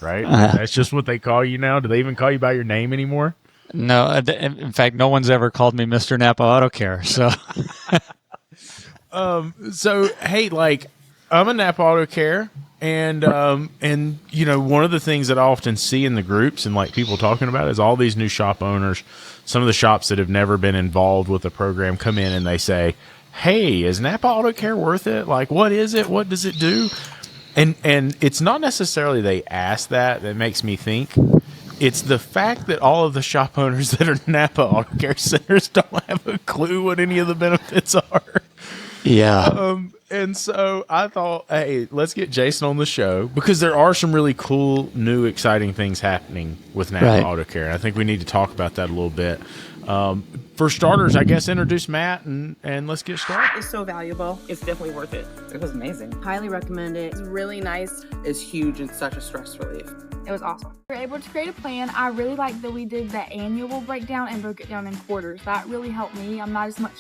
right? That's just what they call you now. Do they even call you by your name anymore? No, in fact, no one's ever called me Mr. Napa Auto Care. So, So hey, like I'm a Napa Auto Care, and you know, one of the things that I often see in the groups and like people talking about is all these new shop owners, some of the shops that have never been involved with the program come in and they say, "Hey, is Napa Auto Care worth it? Like, what is it? What does it do?" And it's not necessarily they ask that makes me think. It's the fact that all of the shop owners that are Napa Auto Care centers don't have a clue what any of the benefits are. yeah. And so I thought, hey, let's get Jason on the show because there are some really cool, new, exciting things happening with Napa Right. Auto Care. I think we need to talk about that a little bit. For starters, I guess introduce Matt and let's get started. It's so valuable. It's definitely worth it. It was amazing. Highly recommend it. It's really nice. It's huge and such a stress relief. It was awesome. We were able to create a plan. I really like that we did the annual breakdown and broke it down in quarters. That really helped me. I'm not as much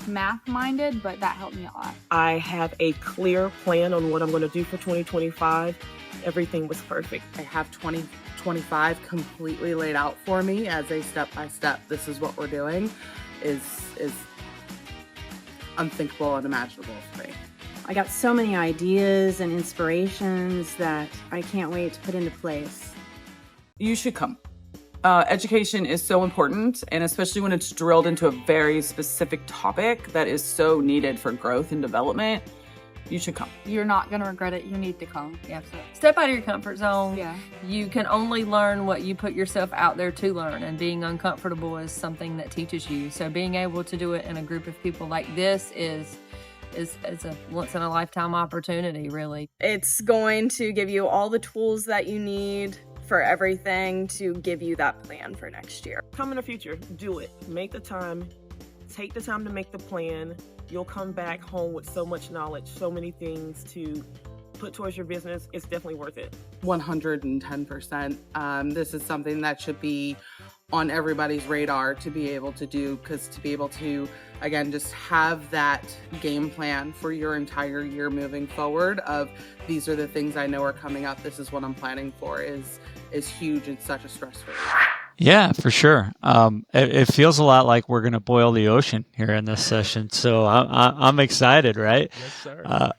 math minded, but that helped me a lot. I have a clear plan on what I'm going to do for 2025. Everything was perfect. I have 2025 completely laid out for me as a step-by-step. This is what we're doing is unthinkable and unimaginable for me. I got so many ideas and inspirations that I can't wait to put into place. You should come. Education is so important, and especially when it's drilled into a very specific topic that is so needed for growth and development, you should come. You're not going to regret it. You need to come. Yeah, so step out of your comfort zone. Yeah. You can only learn what you put yourself out there to learn, and being uncomfortable is something that teaches you. So being able to do it in a group of people like this is a once in a lifetime opportunity, really. It's going to give you all the tools that you need for everything to give you that plan for next year. Come in the future. Do it. Make the time. Take the time to make the plan. You'll come back home with so much knowledge, so many things to put towards your business. It's definitely worth it. 110%. This is something that should be on everybody's radar to be able to do, because to be able to, again, just have that game plan for your entire year moving forward of these are the things I know are coming up, this is what I'm planning for is huge and such a stress relief. Yeah, for sure. It feels a lot like we're going to boil the ocean here in this session. So I'm excited, right? Yes, sir.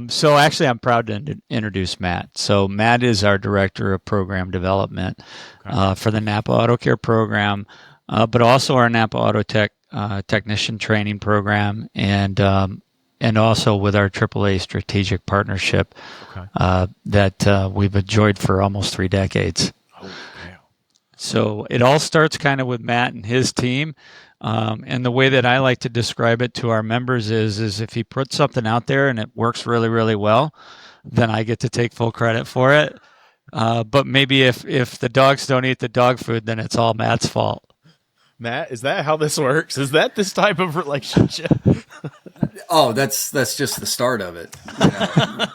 So actually, I'm proud to introduce Matt. So Matt is our Director of Program Development for the Napa Auto Care program, but also our Napa Auto Tech Technician Training Program, and also with our AAA Strategic Partnership that we've enjoyed for almost 3 decades. So it all starts kind of with Matt and his team. And the way that I like to describe it to our members is if he puts something out there and it works really, really well, then I get to take full credit for it. But maybe if the dogs don't eat the dog food, then it's all Matt's fault. Matt, is that how this works? Is that this type of relationship? Oh, that's just the start of it. You know?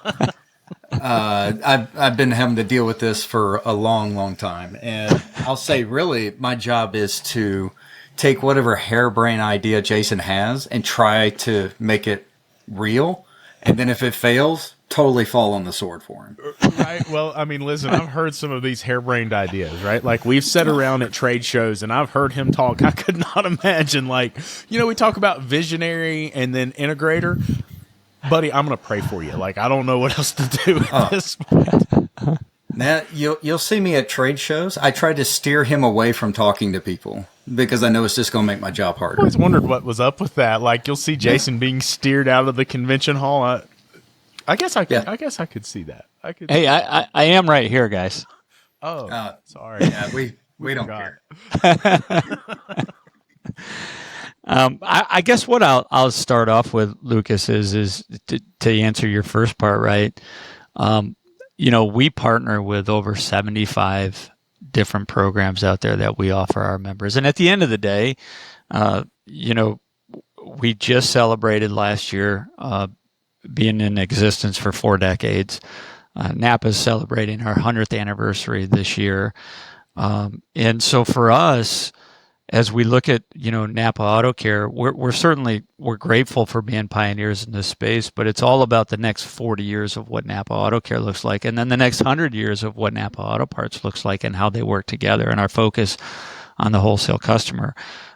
I've been having to deal with this for a long, long time. And I'll say really my job is to take whatever harebrained idea Jason has and try to make it real. And then if it fails, totally fall on the sword for him. Right. Well, I mean, listen, I've heard some of these harebrained ideas, right? Like we've sat around at trade shows and I've heard him talk. I could not imagine, like, you know, we talk about visionary and then integrator. Buddy, I'm going to pray for you. Like, I don't know what else to do at this point. Now, you'll see me at trade shows. I try to steer him away from talking to people because I know it's just going to make my job harder. I always wondered what was up with that. Like, you'll see Jason being steered out of the convention hall. I guess I could see that. Hey, I am right here, guys. Oh, sorry. Yeah, we don't care. I guess what I'll start off with, Lucas, is to answer your first part, right? You know, we partner with over 75 different programs out there that we offer our members. And at the end of the day, you know, we just celebrated last year being in existence for 4 decades. Napa's celebrating our 100th anniversary this year. And so for us, as we look at, Napa Auto Care, we're grateful for being pioneers in this space, but it's all about the next 40 years of what Napa Auto Care looks like, and then the next 100 years of what Napa Auto Parts looks like and how they work together, and our focus on the wholesale customer.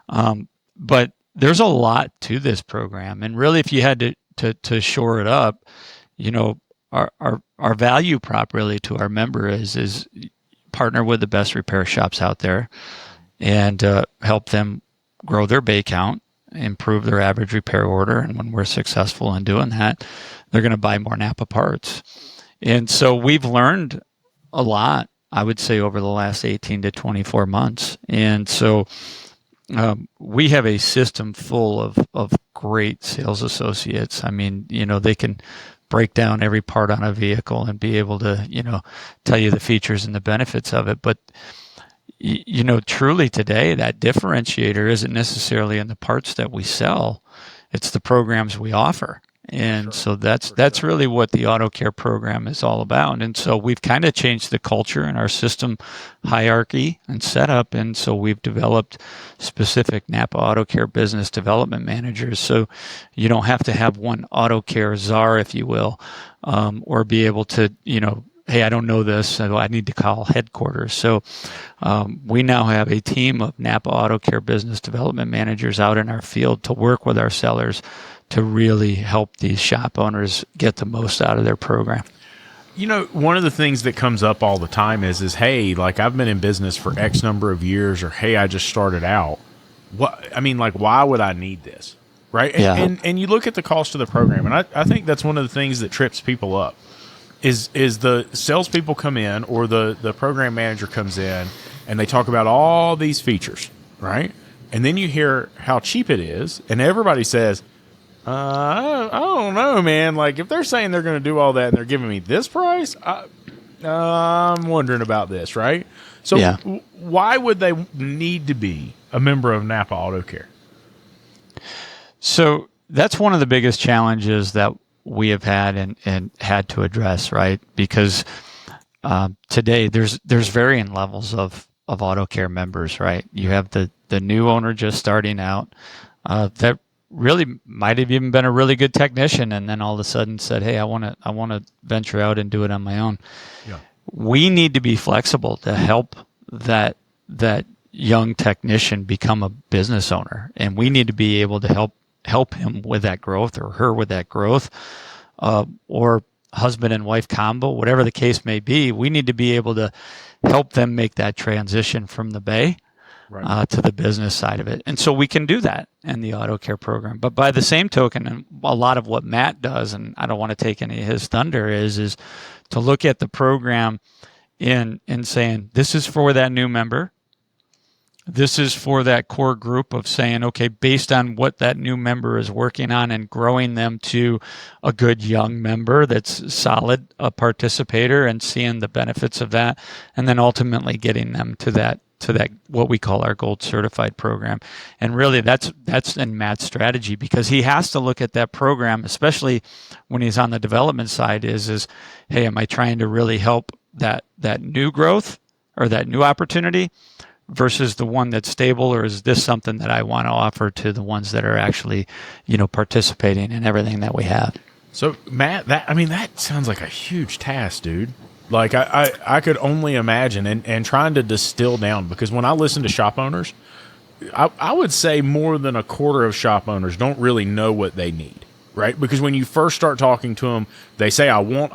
But there's a lot to this program, and really, if you had to shore it up, our value prop really to our member is partner with the best repair shops out there, and help them grow their bay count, improve their average repair order. And when we're successful in doing that, they're going to buy more Napa parts. And so we've learned a lot, I would say, over the last 18 to 24 months. And so we have a system full of great sales associates. I mean, they can break down every part on a vehicle and be able to, tell you the features and the benefits of it. But truly today, that differentiator isn't necessarily in the parts that we sell. It's the programs we offer. And so that's really what the Auto Care program is all about. And so we've kind of changed the culture in our system hierarchy and setup. And so we've developed specific Napa Auto Care business development managers. So you don't have to have one Auto Care czar, if you will, or be able to, hey, I don't know this, so I need to call headquarters. So we now have a team of Napa Auto Care business development managers out in our field to work with our sellers to really help these shop owners get the most out of their program. One of the things that comes up all the time is, hey, like I've been in business for X number of years, or hey, I just started out. Why would I need this? Right. Yeah. And you look at the cost of the program, and I think that's one of the things that trips people up. Is the salespeople come in, or the program manager comes in, and they talk about all these features, right? And then you hear how cheap it is, and everybody says, I don't know, man. Like, if they're saying they're going to do all that and they're giving me this price, I'm wondering about this, right? So why would they need to be a member of Napa Auto Care? So that's one of the biggest challenges that we have had and had to address, right? Because today there's varying levels of Auto Care members, right? You have the new owner just starting out that really might have even been a really good technician, and then all of a sudden said, hey, I want to venture out and do it on my own. Yeah. We need to be flexible to help that young technician become a business owner, and we need to be able to help him with that growth, or her with that growth, or husband and wife combo, whatever the case may be. We need to be able to help them make that transition from the bay to the business side of it. And so we can do that in the Auto Care program. But by the same token, and a lot of what Matt does, and I don't want to take any of his thunder, is to look at the program in saying, this is for that new member. This is for that core group of saying, okay, based on what that new member is working on and growing them to a good young member that's solid, a participator, and seeing the benefits of that, and then ultimately getting them to that what we call our gold certified program. And really that's in Matt's strategy, because he has to look at that program, especially when he's on the development side, is hey, am I trying to really help that new growth or that new opportunity versus the one that's stable, or is this something that I want to offer to the ones that are actually, participating in everything that we have? So Matt, that sounds like a huge task, dude. Like I could only imagine, and trying to distill down, because when I listen to shop owners, I would say more than a quarter of shop owners don't really know what they need, right? Because when you first start talking to them, they say, I want.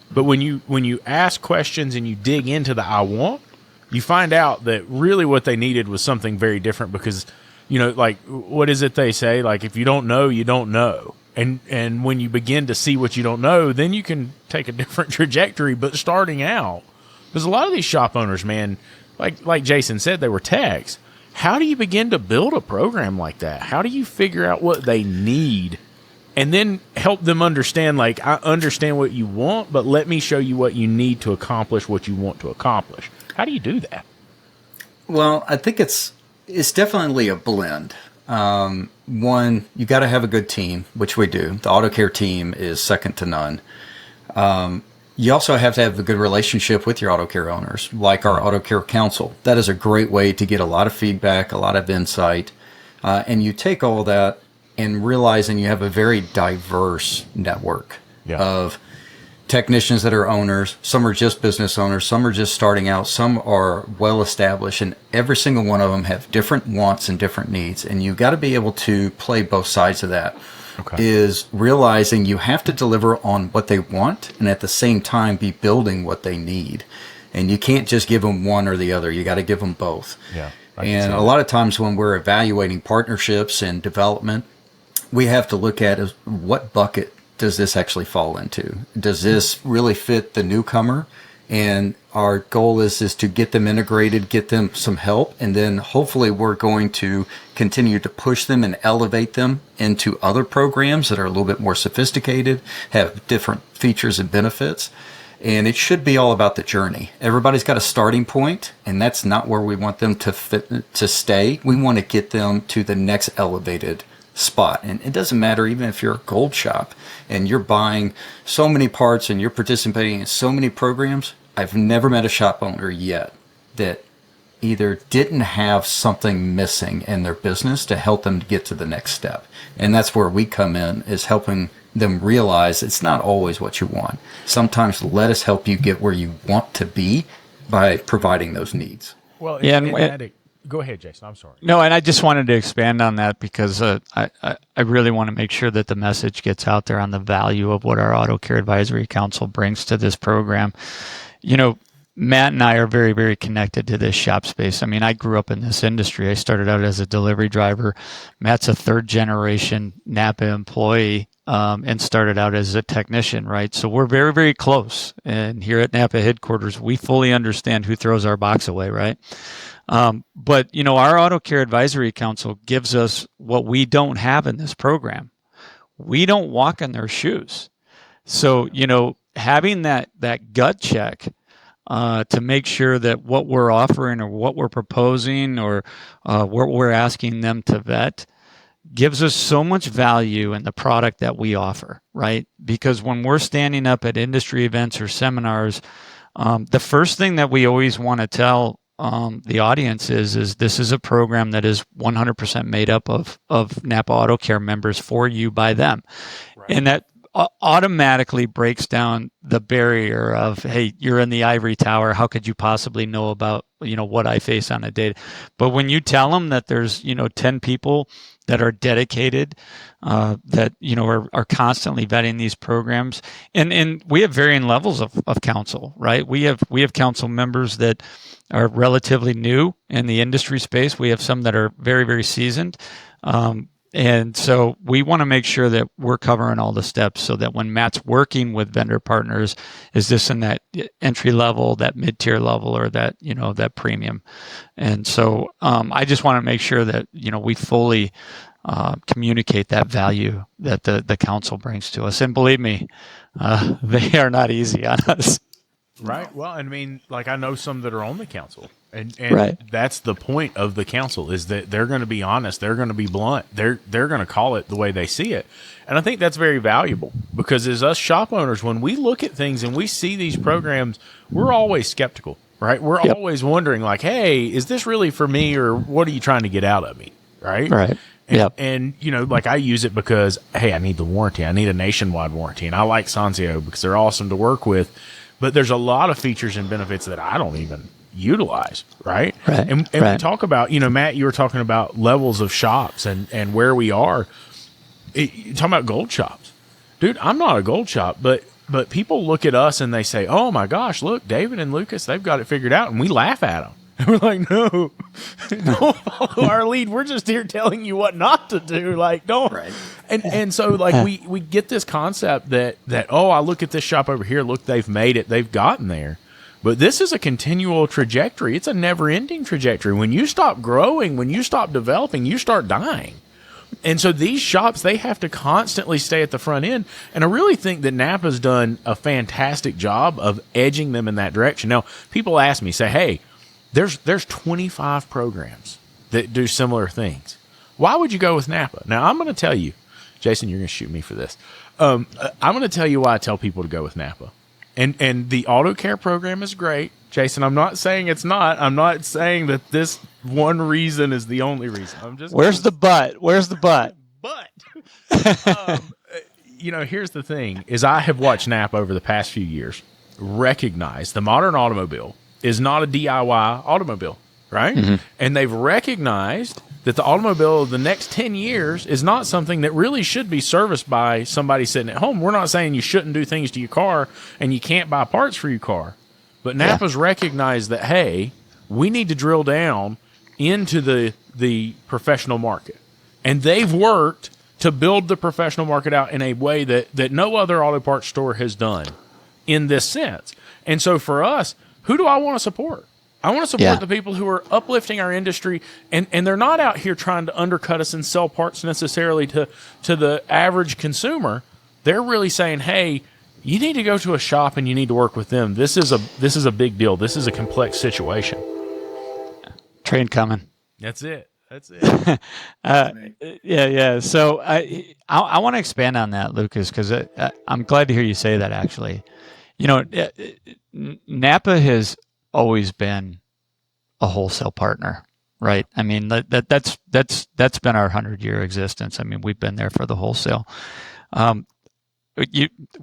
But when you ask questions and you dig into the I want, you find out that really what they needed was something very different, because, like, what is it they say? Like, if you don't know, you don't know. And when you begin to see what you don't know, then you can take a different trajectory. But starting out, because a lot of these shop owners, man, like Jason said, they were techs. How do you begin to build a program like that? How do you figure out what they need and then help them understand, like, I understand what you want, but let me show you what you need to accomplish what you want to accomplish? How do you do that? Well, I think it's definitely a blend. One, you got to have a good team, which we do. The AutoCare team is second to none. You also have to have a good relationship with your AutoCare owners, like our AutoCare Council. That is a great way to get a lot of feedback, a lot of insight. And you take all that and realizing you have a very diverse network of technicians that are owners. Some are just business owners. Some are just starting out. Some are well established. And every single one of them have different wants and different needs. And you've got to be able to play both sides of that. Is realizing you have to deliver on what they want and at the same time be building what they need. And you can't just give them one or the other. You got to give them both. Yeah. And a lot of times when we're evaluating partnerships and development, we have to look at what bucket does this actually fall into? Does this really fit the newcomer? And our goal is to get them integrated, get them some help, and then hopefully we're going to continue to push them and elevate them into other programs that are a little bit more sophisticated, have different features and benefits. And it should be all about the journey. Everybody's got a starting point, and that's not where we want them to stay. We want to get them to the next elevated spot. And it doesn't matter even if you're a gold shop and you're buying so many parts and you're participating in so many programs. I've never met a shop owner yet that either didn't have something missing in their business to help them to get to the next step. And that's where we come in, is helping them realize it's not always what you want. Sometimes let us help you get where you want to be by providing those needs. Well, go ahead, Jason. I'm sorry. No, and I just wanted to expand on that because I really want to make sure that the message gets out there on the value of what our AutoCare Advisory Council brings to this program. You know, Matt and I are very, very connected to this shop space. I mean, I grew up in this industry. I started out as a delivery driver. Matt's a third-generation Napa employee and started out as a technician, right? So we're very, very close. And here at Napa headquarters, we fully understand who throws our box away, right? But, you know, our AutoCare Advisory Council gives us what we don't have in this program. We don't walk in their shoes. So, you know, having that gut check to make sure that what we're offering or what we're proposing or what we're asking them to vet gives us so much value in the product that we offer, right? Because when we're standing up at industry events or seminars, the first thing that we always want to tell the audience is this is a program that is 100% made up of Napa Auto Care members for you by them. Right. And that automatically breaks down the barrier of, hey, you're in the ivory tower. How could you possibly know about, you know, what I face on a day? But when you tell them that there's, you know, 10 people that are dedicated, that, you know, are constantly vetting these programs. And we have varying levels of council, right? We have council members that are relatively new in the industry space. We have some that are very, very seasoned. And so we want to make sure that we're covering all the steps so that when Matt's working with vendor partners, is this in that entry level, that mid-tier level, or that, you know, that premium? And so I just want to make sure that, you know, we fully communicate that value that the council brings to us. And believe me, they are not easy on us. Right. Well, I mean, like, I know some that are on the council, and right. That's the point of the council, is that they're going to be honest, they're going to be blunt, they're going to call it the way they see it, and I think that's very valuable, because as us shop owners, when we look at things and we see these programs, we're always skeptical, right? We're always wondering, like, hey, is this really for me, or what are you trying to get out of me, right? Right. And you know, like, I use it because, hey, I need the warranty, I need a nationwide warranty, and I like Sanzio because they're awesome to work with. But there's a lot of features and benefits that I don't even utilize, right? Right. And we talk about, you know, Matt, you were talking about levels of shops and where we are. You're talking about gold shops. Dude, I'm not a gold shop, but people look at us and they say, oh my gosh, look, David and Lucas, they've got it figured out. And we laugh at them. And we're like, no, don't follow our lead. We're just here telling you what not to do. Like, don't. Right. And so, like, we get this concept that, oh, I look at this shop over here. Look, they've made it. They've gotten there. But this is a continual trajectory. It's a never-ending trajectory. When you stop growing, when you stop developing, you start dying. And so these shops, they have to constantly stay at the front end. And I really think that Napa's done a fantastic job of edging them in that direction. Now, people ask me, say, hey, there's 25 programs that do similar things. Why would you go with Napa? Now, I'm going to tell you, Jason, you're going to shoot me for this. I'm going to tell you why I tell people to go with Napa. And the AutoCare program is great. Jason, I'm not saying it's not. I'm not saying that this one reason is the only reason. I'm just Where's the but? Where's the but? But here's the thing: is I have watched Napa over the past few years recognize the modern automobile is not a DIY automobile, right? Mm-hmm. And they've recognized that the automobile of the next 10 years is not something that really should be serviced by somebody sitting at home. We're not saying you shouldn't do things to your car and you can't buy parts for your car. But Napa's recognized that, hey, we need to drill down into the professional market. And they've worked to build the professional market out in a way that no other auto parts store has done in this sense. And so for us, who do I want to support? I want to support the people who are uplifting our industry, and they're not out here trying to undercut us and sell parts necessarily to the average consumer. They're really saying, hey, you need to go to a shop and you need to work with them. This is a big deal. This is a complex situation. Train coming. That's it. Yeah. So I want to expand on that, Lucas, because I'm glad to hear you say that. Actually, Napa has always been a wholesale partner, right? I mean, that's been our 100-year existence. I mean, we've been there for the wholesale.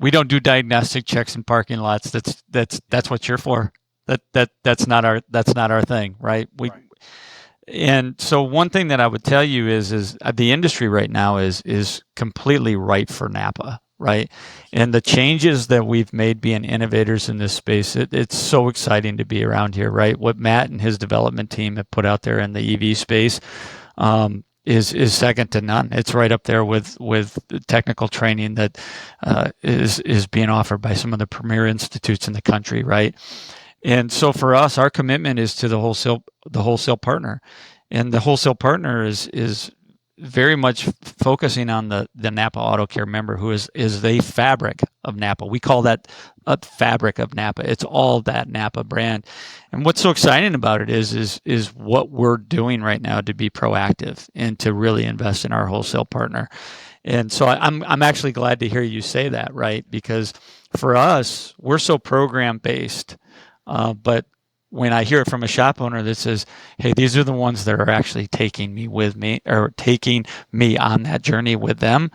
We don't do diagnostic checks in parking lots. That's what you're for. That's not our thing, right? And so one thing that I would tell you is the industry right now is completely ripe for Napa, right? And the changes that we've made being innovators in this space, it's so exciting to be around here, right? What Matt and his development team have put out there in the EV space is second to none. It's right up there with the technical training that is being offered by some of the premier institutes in the country, right? And so for us, our commitment is to the wholesale partner, and the wholesale partner is very much focusing on the Napa Auto Care member, who is the fabric of Napa. We call that a fabric of Napa. It's all that Napa brand. And what's so exciting about it is what we're doing right now to be proactive and to really invest in our wholesale partner. And so I'm actually glad to hear you say that, right? Because for us, we're so program based. But when I hear it from a shop owner that says, hey, these are the ones that are actually taking me on that journey with them,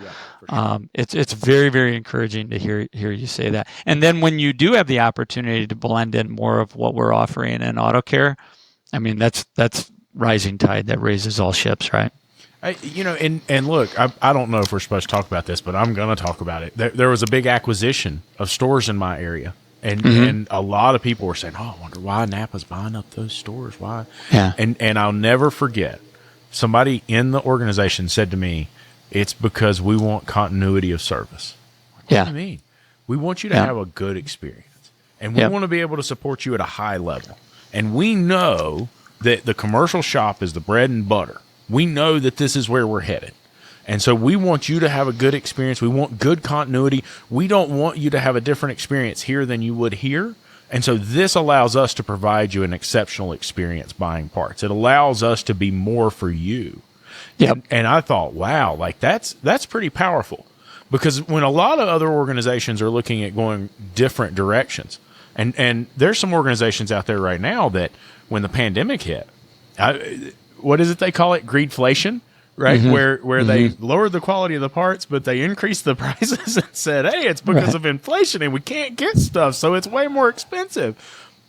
it's very, very encouraging to hear you say that. And then when you do have the opportunity to blend in more of what we're offering in AutoCare, I mean, that's rising tide that raises all ships, right? And look, I don't know if we're supposed to talk about this, but I'm going to talk about it. There was a big acquisition of stores in my area. And a lot of people were saying, oh, I wonder why Napa's buying up those stores. Why? Yeah. And I'll never forget, somebody in the organization said to me, it's because we want continuity of service. What do you mean? We want you to have a good experience. And we want to be able to support you at a high level. And we know that the commercial shop is the bread and butter. We know that this is where we're headed. And so we want you to have a good experience. We want good continuity. We don't want you to have a different experience here than you would here. And so this allows us to provide you an exceptional experience buying parts. It allows us to be more for you. Yep. And I thought, wow, like that's pretty powerful. Because when a lot of other organizations are looking at going different directions, and there's some organizations out there right now that when the pandemic hit, what is it they call it? Greedflation? Right, where they lowered the quality of the parts, but they increased the prices and said, hey, it's because of inflation and we can't get stuff, so it's way more expensive.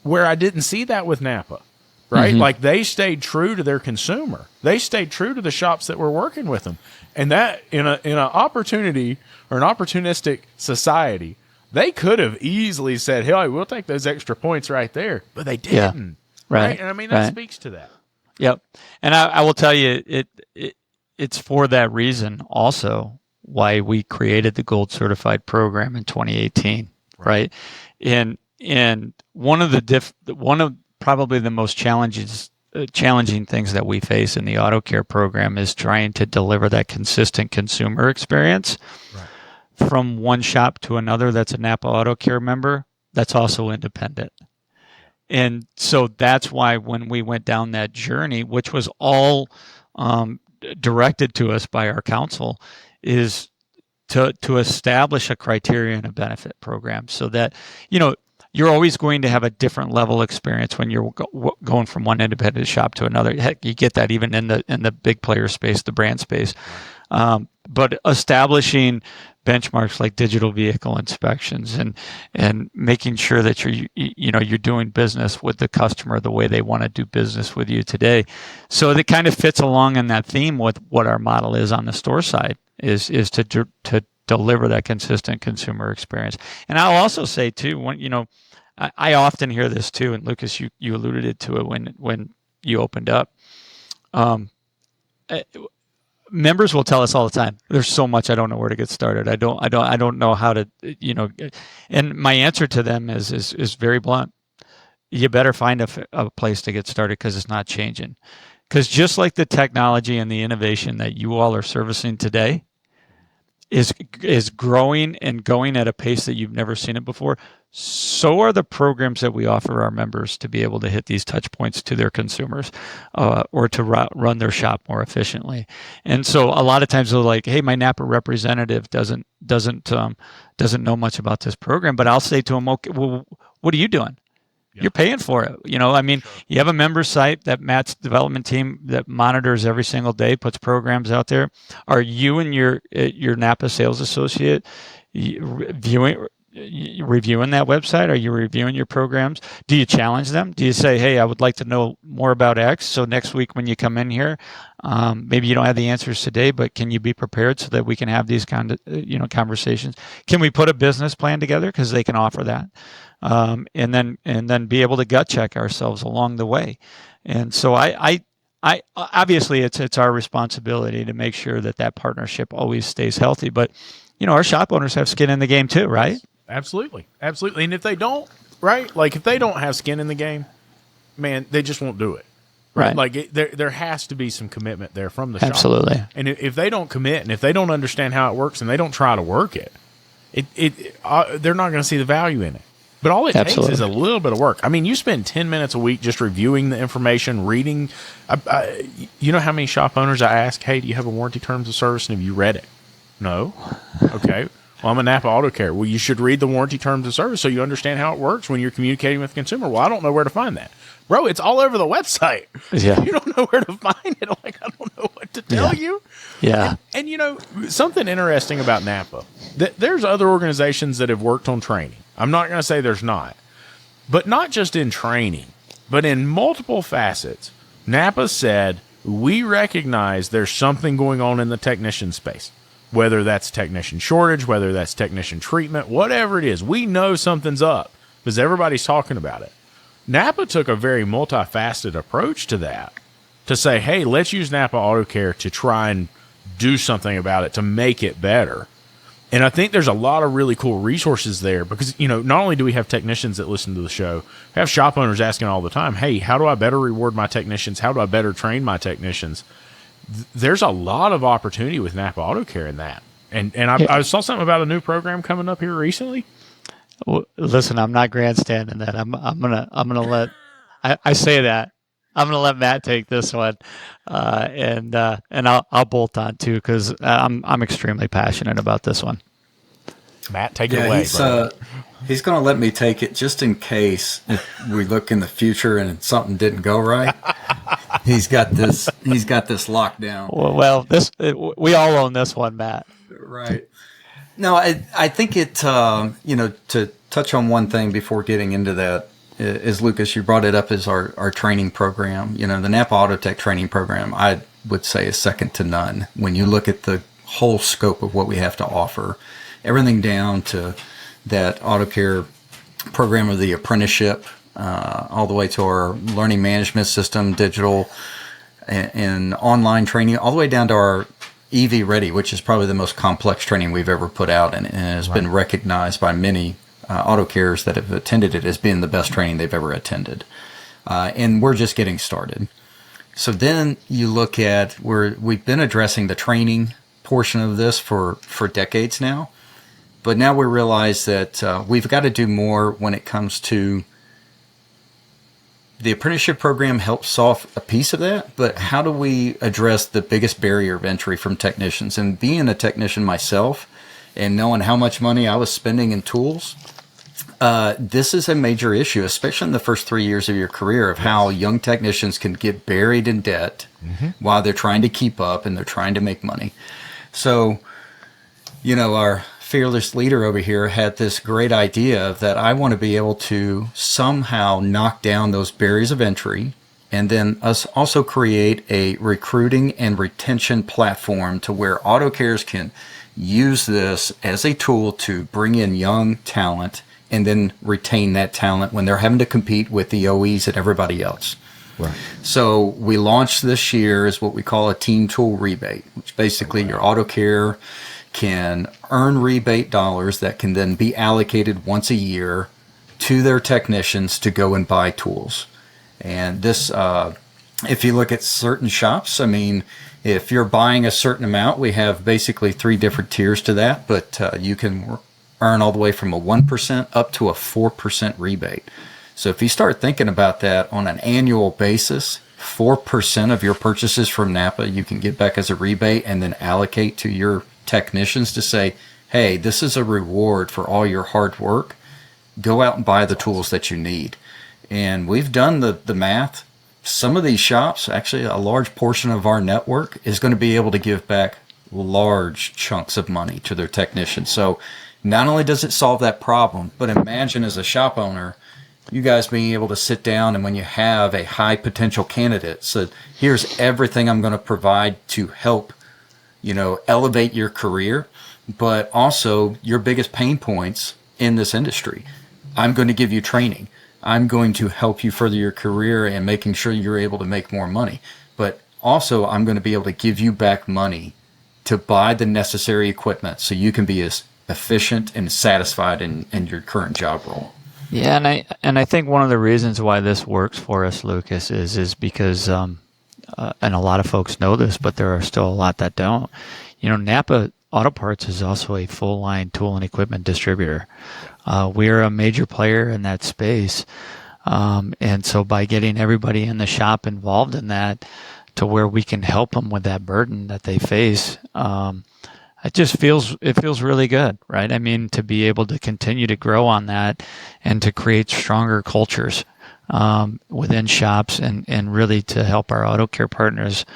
Where I didn't see that with Napa, right? Like they stayed true to their consumer. They stayed true to the shops that were working with them. And that in an opportunity or an opportunistic society, they could have easily said, hey, we'll take those extra points right there. But they didn't. Right. And I mean, that speaks to that. Yep. And I will tell you, it's for that reason also why we created the Gold Certified program in 2018, right? And one of probably the most challenging things that we face in the AutoCare program is trying to deliver that consistent consumer experience from one shop to another that's a Napa AutoCare member that's also independent. And so that's why when we went down that journey, which was all directed to us by our council, is to establish a criteria and a benefit program so that, you're always going to have a different level experience when you're going from one independent shop to another. Heck, you get that even in the big player space, the brand space. But establishing benchmarks like digital vehicle inspections and making sure that you're doing business with the customer the way they want to do business with you today. So that kind of fits along in that theme with what our model is on the store side is to deliver that consistent consumer experience. And I'll also say too, when I often hear this too, and Lucas, you alluded to it when you opened up. Members will tell us all the time, there's so much I don't know where to get started. I don't know how to, and my answer to them is very blunt. You better find a place to get started because it's not changing. Because just like the technology and the innovation that you all are servicing today is growing and going at a pace that you've never seen it before, so are the programs that we offer our members to be able to hit these touch points to their consumers or to run their shop more efficiently. And so a lot of times they're like, hey, my Napa representative doesn't know much about this program, but I'll say to them, okay, well, what are you doing? Yeah. You're paying for it. You have a member site that Matt's development team that monitors every single day, puts programs out there. Are you and your Napa sales associate reviewing that website? Are you reviewing your programs? Do you challenge them? Do you say, hey, I would like to know more about X, so next week when you come in here, maybe you don't have the answers today, but can you be prepared so that we can have these kind of conversations? Can we put a business plan together, because they can offer that, and then be able to gut check ourselves along the way. And so I obviously it's our responsibility to make sure that partnership always stays healthy, but our shop owners have skin in the game too, right? Absolutely. And if they don't, right? Like if they don't have skin in the game, man, they just won't do it. Right. Like there has to be some commitment there from the shop. Absolutely. And if they don't commit and if they don't understand how it works and they don't try to work it, they're not going to see the value in it. But all it takes is a little bit of work. I mean, you spend 10 minutes a week just reviewing the information, reading. You know how many shop owners I ask, hey, do you have a warranty terms of service, and have you read it? No. Okay. Well, I'm a Napa Auto Care. Well, you should read the warranty terms of service so you understand how it works when you're communicating with the consumer. Well, I don't know where to find that. Bro, it's all over the website. Yeah. You don't know where to find it. Like, I don't know what to tell you. Yeah. And something interesting about Napa, there's other organizations that have worked on training. I'm not going to say there's not. But not just in training, but in multiple facets. Napa said, we recognize there's something going on in the technician space. Whether that's technician shortage, whether that's technician treatment, whatever it is, we know something's up because everybody's talking about it. Napa took a very multifaceted approach to that, to say, hey, let's use Napa Auto Care to try and do something about it, to make it better. And I think there's a lot of really cool resources there because, not only do we have technicians that listen to the show, we have shop owners asking all the time, hey, how do I better reward my technicians? How do I better train my technicians? There's a lot of opportunity with Napa Auto Care in that. And I saw something about a new program coming up here recently. Well, listen, I'm not grandstanding that. I'm gonna let I say that I'm gonna let Matt take this one, and I'll bolt on too because I'm extremely passionate about this one. Matt, take it away. He's going to let me take it just in case if we look in the future and something didn't go right. He's got this locked down. Well, we all own this one, Matt. Right. No, I think it. To touch on one thing before getting into that is, Lucas, you brought it up as our training program. The Napa Auto Tech training program, I would say, is second to none when you look at the whole scope of what we have to offer. Everything down to that Auto Care program of the apprenticeship, all the way to our learning management system, digital and online training, all the way down to our EV Ready, which is probably the most complex training we've ever put out, and has been recognized by many Auto Cares that have attended it as being the best training they've ever attended. And we're just getting started. So then you look at we've been addressing the training portion of this for decades now. But now we realize that we've got to do more when it comes to the apprenticeship program. Helps solve a piece of that, but how do we address the biggest barrier of entry from technicians? And being a technician myself, and knowing how much money I was spending in tools, this is a major issue, especially in the first 3 years of your career, of how young technicians can get buried in debt while they're trying to keep up and they're trying to make money. So, our fearless leader over here had this great idea that I want to be able to somehow knock down those barriers of entry, and then us also create a recruiting and retention platform to where AutoCares can use this as a tool to bring in young talent and then retain that talent when they're having to compete with the OEs and everybody else. Right. So we launched this year as what we call a Team Tool Rebate, which basically your AutoCare can earn rebate dollars that can then be allocated once a year to their technicians to go and buy tools. And this, if you look at certain shops, I mean, if you're buying a certain amount, we have basically 3 different tiers to that, but you can earn all the way from a 1% up to a 4% rebate. So if you start thinking about that on an annual basis, 4% of your purchases from Napa you can get back as a rebate and then allocate to your technicians to say, hey, this is a reward for all your hard work. Go out and buy the tools that you need. And we've done the math. Some of these shops, actually a large portion of our network, is going to be able to give back large chunks of money to their technicians. So not only does it solve that problem, but imagine as a shop owner, you guys being able to sit down and when you have a high potential candidate, so here's everything I'm going to provide to help, elevate your career, but also your biggest pain points in this industry. I'm going to give you training. I'm going to help you further your career and making sure you're able to make more money. But also I'm going to be able to give you back money to buy the necessary equipment so you can be as efficient and satisfied in your current job role. Yeah, and I think one of the reasons why this works for us, Lucas, is because, and a lot of folks know this, but there are still a lot that don't. Napa Auto Parts is also a full-line tool and equipment distributor. We are a major player in that space, and so by getting everybody in the shop involved in that, to where we can help them with that burden that they face, it feels really good, right? I mean, to be able to continue to grow on that and to create stronger cultures within shops and really to help our AutoCare partners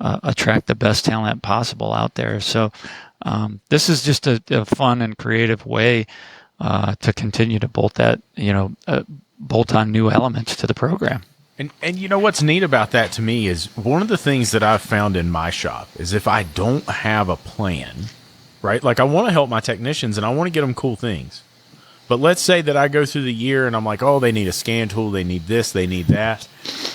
attract the best talent possible out there. So this is just a fun and creative way to continue to bolt on new elements to the program. And what's neat about that to me is one of the things that I've found in my shop is if I don't have a plan, right? Like I want to help my technicians and I want to get them cool things. But let's say that I go through the year and I'm like, oh, they need a scan tool, they need this, they need that.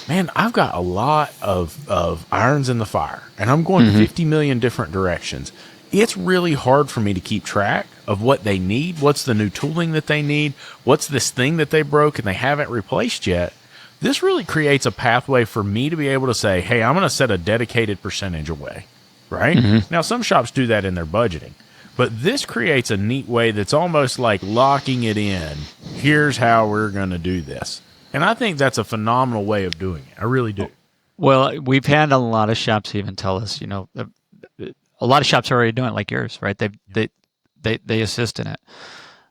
Man, I've got a lot of irons in the fire and I'm going 50 million different directions. It's really hard for me to keep track of what they need, what's the new tooling that they need, what's this thing that they broke and they haven't replaced yet. This really creates a pathway for me to be able to say, hey, I'm going to set a dedicated percentage away, right? Now, some shops do that in their budgeting, but this creates a neat way that's almost like locking it in. Here's how we're going to do this. And I think that's a phenomenal way of doing it. I really do. Well, we've had a lot of shops even tell us, a lot of shops are already doing it like yours, right? They assist in it.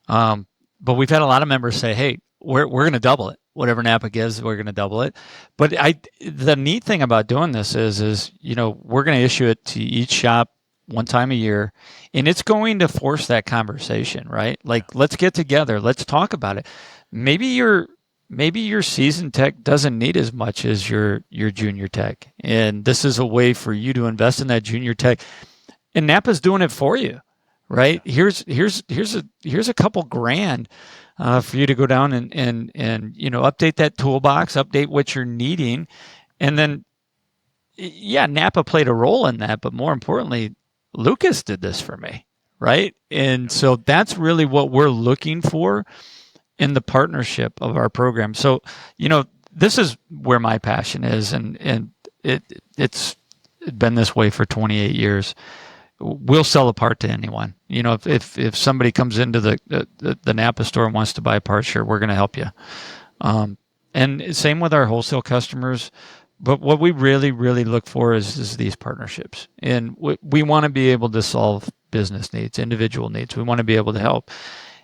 But we've had a lot of members say, hey, we're going to double it. Whatever Napa gives, we're going to double it. But the neat thing about doing this is we're going to issue it to each shop one time a year, and it's going to force that conversation, right? Like, let's get together, let's talk about it. Maybe your seasoned tech doesn't need as much as your junior tech, and this is a way for you to invest in that junior tech. And Napa's doing it for you, right? Here's a couple grand. For you to go down and update that toolbox, update what you're needing. And then, yeah, Napa played a role in that, but more importantly, Lucas did this for me, right? And so that's really what we're looking for in the partnership of our program. So, this is where my passion is, and it's been this way for 28 years. We'll sell a part to anyone. If somebody comes into the Napa store and wants to buy a part, sure, we're going to help you. And same with our wholesale customers. But what we really, really look for is these partnerships. And we want to be able to solve business needs, individual needs. We want to be able to help.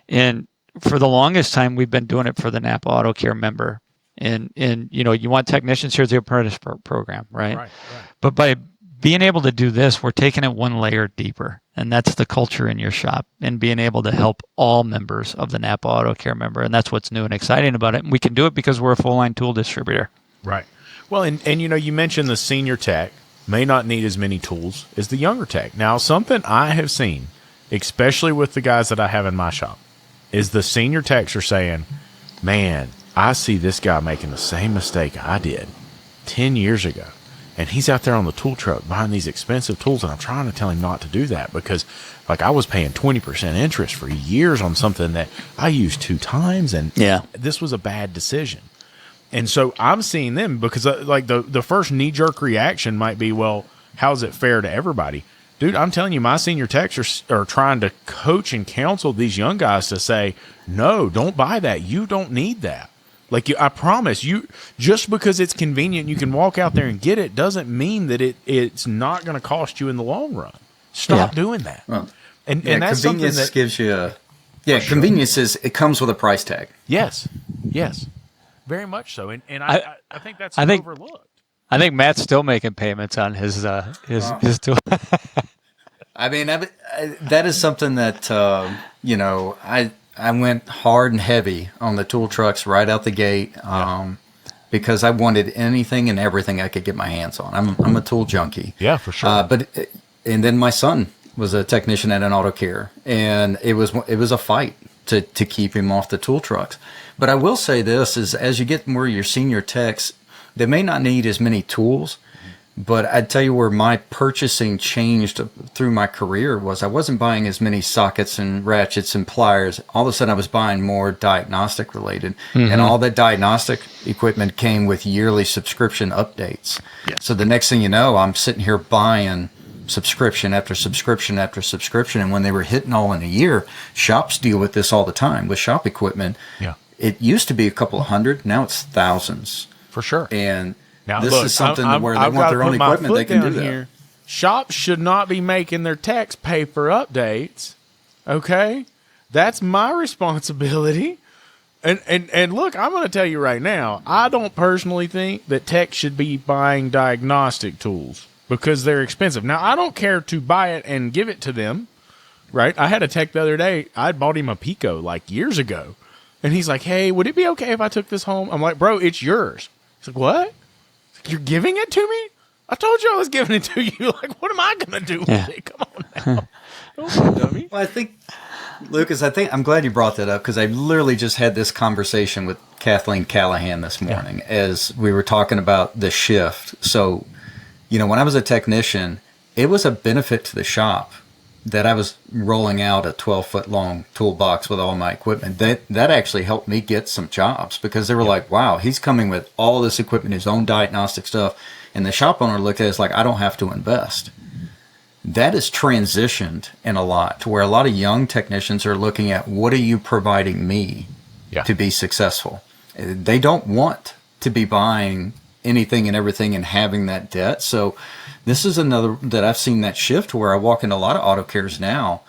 And for the longest time, we've been doing it for the Napa Auto Care member. And you know, you want technicians, here's the apprentice program, right? But by being able to do this, we're taking it one layer deeper. And that's the culture in your shop and being able to help all members of the Napa Auto Care member. And that's what's new and exciting about it. And we can do it because we're a full line tool distributor. Right. Well, and you know, you mentioned the senior tech may not need as many tools as the younger tech. Now, something I have seen, especially with the guys that I have in my shop, is the senior techs are saying, man, I see this guy making the same mistake I did 10 years ago. And he's out there on the tool truck buying these expensive tools, and I'm trying to tell him not to do that because, like, I was paying 20% interest for years on something that I used 2 times, and this was a bad decision. And so I'm seeing them because, like, the first knee-jerk reaction might be, well, how's it fair to everybody? Dude, I'm telling you, my senior techs are trying to coach and counsel these young guys to say, no, don't buy that. You don't need that. Like, I promise you, just because it's convenient, you can walk out there and get it, doesn't mean that it's not going to cost you in the long run. Stop doing that. Well, and that's convenience something that gives you convenience is it comes with a price tag. Yes. Very much so. And I think that's overlooked. I think Matt's still making payments on his tool. I mean, that is something that, you know, I went hard and heavy on the tool trucks right out the gate because I wanted anything and everything I could get my hands on. I'm a tool junkie. Yeah, for sure. And then my son was a technician at an AutoCare, and it was a fight to keep him off the tool trucks. But I will say this is as you get more of your senior techs, they may not need as many tools, but I'd tell you where my purchasing changed through my career was I wasn't buying as many sockets and ratchets and pliers. All of a sudden I was buying more diagnostic related, and all that diagnostic equipment came with yearly subscription updates. Yes. So the next thing you know, I'm sitting here buying subscription after subscription after subscription. And when they were hitting all in a year, shops deal with this all the time with shop equipment. Yeah. It used to be a couple of hundred. Now it's thousands. For sure. And now, this look, is something where they I've want gotta their own put my equipment. They foot can do down that. here. Shops should not be making their techs pay for updates. Okay? That's my responsibility. And look, I'm going to tell you right now, I don't personally think that techs should be buying diagnostic tools because they're expensive. Now, I don't care to buy it and give it to them, right? I had a tech the other day. I bought him a Pico like years ago. And he's like, hey, would it be okay if I took this home? I'm like, bro, it's yours. He's like, what? He's like, you're giving it to me? I told you I was giving it to you. Like, what am I going to do with it? Come on now. Don't be dummy. Well, I think, Lucas, I'm glad you brought that up because I literally just had this conversation with Kathleen Callahan this morning as we were talking about the shift. So, you know, when I was a technician, it was a benefit to the shop that I was rolling out a 12-foot long toolbox with all my equipment. That actually helped me get some jobs because they were like, wow, he's coming with all this equipment, his own diagnostic stuff. And the shop owner looked at it as like, I don't have to invest. That has transitioned in a lot to where a lot of young technicians are looking at what are you providing me to be successful? They don't want to be buying anything and everything and having that debt. So this is another that I've seen that shift where I walk into a lot of AutoCares now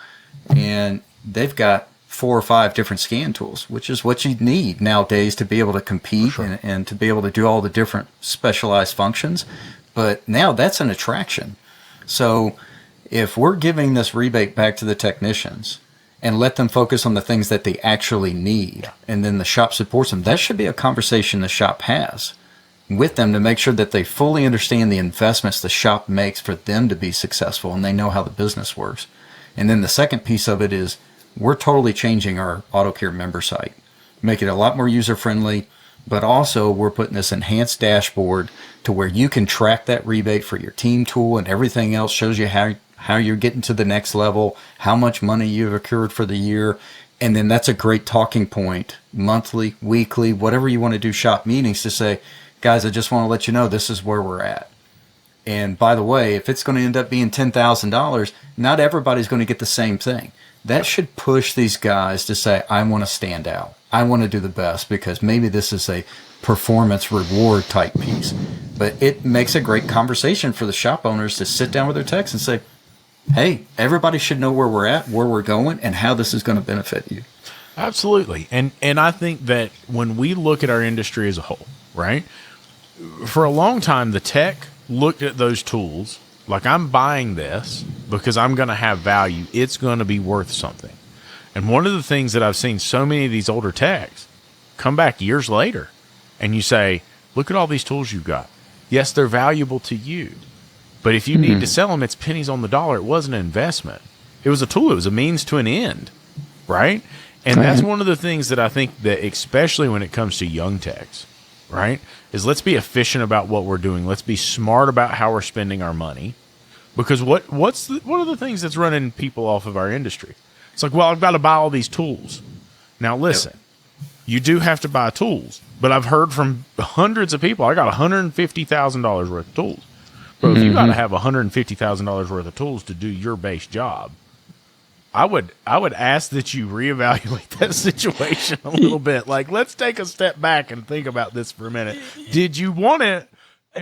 and they've got 4 or 5 different scan tools, which is what you need nowadays to be able to compete and to be able to do all the different specialized functions. But now that's an attraction. So if we're giving this rebate back to the technicians and let them focus on the things that they actually need, and then the shop supports them, that should be a conversation the shop has with them to make sure that they fully understand the investments the shop makes for them to be successful and they know how the business works. And then the second piece of it is we're totally changing our AutoCare member site, make it a lot more user-friendly, but also we're putting this enhanced dashboard to where you can track that rebate for your team tool and everything else, shows you how you're getting to the next level, how much money you've accrued for the year. And then that's a great talking point, monthly, weekly, whatever you want to do shop meetings to say, guys, I just want to let you know this is where we're at. And by the way, if it's going to end up being $10,000, not everybody's going to get the same thing. That should push these guys to say, I want to stand out. I want to do the best because maybe this is a performance reward type piece. but it makes a great conversation for the shop owners to sit down with their techs and say, hey, everybody should know where we're at, where we're going, and how this is going to benefit you. Absolutely. And I think that when we look at our industry as a whole, right, for a long time, the tech looked at those tools like, I'm buying this because I'm going to have value. It's going to be worth something. And one of the things that I've seen so many of these older techs come back years later and you say, look at all these tools you've got. Yes, they're valuable to you, but if you need to sell them, it's pennies on the dollar. It wasn't an investment. It was a tool. It was a means to an end, right? And that's one of the things that I think that, especially when it comes to young techs, right, is let's be efficient about what we're doing. Let's be smart about how we're spending our money. Because what are the things that's running people off of our industry? It's like, well, I've got to buy all these tools. Now, listen, you do have to buy tools. But I've heard from hundreds of people, I got $150,000 worth of tools. But if you got to have $150,000 worth of tools to do your base job, I would ask that you reevaluate that situation a little bit. Like, let's take a step back and think about this for a minute. Did you want it?